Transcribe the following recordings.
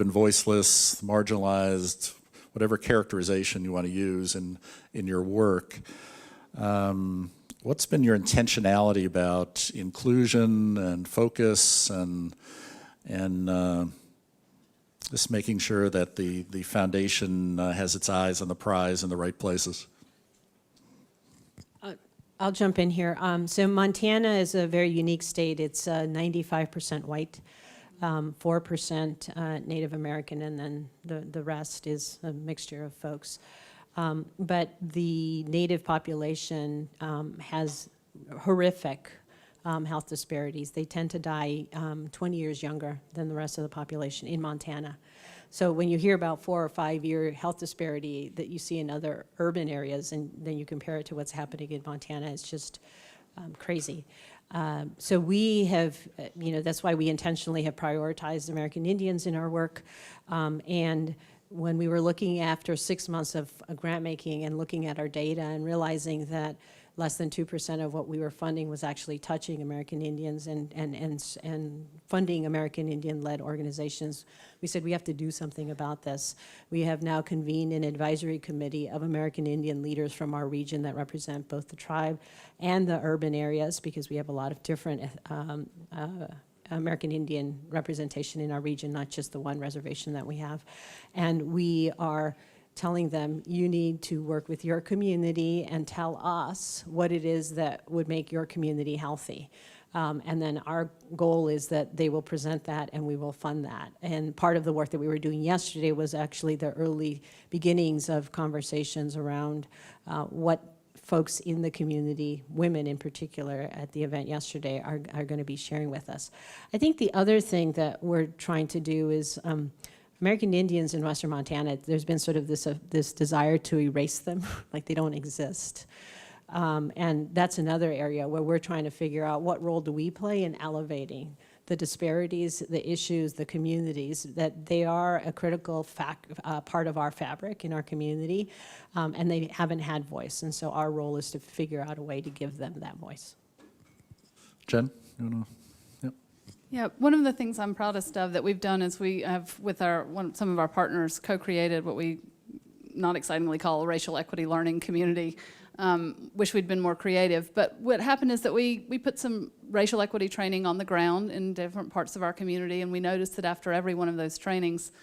been voiceless, marginalized, whatever characterization you want to use in your work. What's been your intentionality about inclusion and focus and just making sure that the foundation has its eyes on the prize in the right places? I'll jump in here. So Montana is a very unique state. It's 95% white, 4% Native American, and then the rest is a mixture of folks. But the Native population has horrific health disparities. They tend to die 20 years younger than the rest of the population in Montana. So when you hear about 4 or 5 year health disparity that you see in other urban areas, and then you compare it to what's happening in Montana, it's just crazy. So we have, that's why we intentionally have prioritized American Indians in our work. And when we were looking after 6 months of grant making and looking at our data and realizing that less than 2% of what we were funding was actually touching American Indians and funding American Indian-led organizations, we said we have to do something about this. We have now convened an advisory committee of American Indian leaders from our region that represent both the tribe and the urban areas, because we have a lot of different American Indian representation in our region, not just the one reservation that we have. And we are telling them, you need to work with your community and tell us what it is that would make your community healthy. And then our goal is that they will present that and we will fund that. And part of the work that we were doing yesterday was actually the early beginnings of conversations around what folks in the community, women in particular, at the event yesterday are going to be sharing with us. I think the other thing that we're trying to do is American Indians in Western Montana, there's been sort of this desire to erase them, like they don't exist. And that's another area where we're trying to figure out what role do we play in elevating the disparities, the issues, the communities, that they are a critical part of our fabric in our community, and they haven't had voice. And so our role is to figure out a way to give them that voice. Jen, you want to? Yeah, one of the things I'm proudest of that we've done is we have, with some of our partners, co-created what we not excitingly call a racial equity learning community. Wish we'd been more creative, but what happened is that we put some racial equity training on the ground in different parts of our community, and we noticed that after every one of those trainings,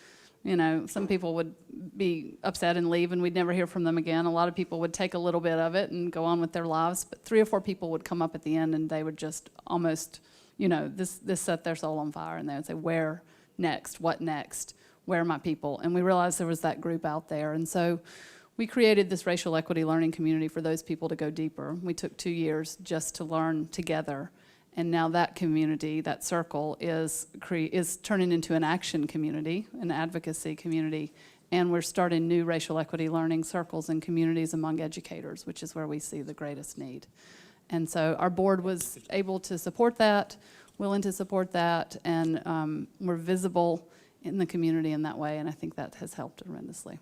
some people would be upset and leave and we'd never hear from them again. A lot of people would take a little bit of it and go on with their lives, but 3 or 4 people would come up at the end and they would just almost, this set their soul on fire, and they would say, where next? What next? Where are my people? And we realized there was that group out there. And so we created this racial equity learning community for those people to go deeper. We took 2 years just to learn together. And now that community, that circle, is turning into an action community, an advocacy community. And we're starting new racial equity learning circles and communities among educators, which is where we see the greatest need. And so our board was able to support that, willing to support that, and we're visible in the community in that way, and I think that has helped tremendously.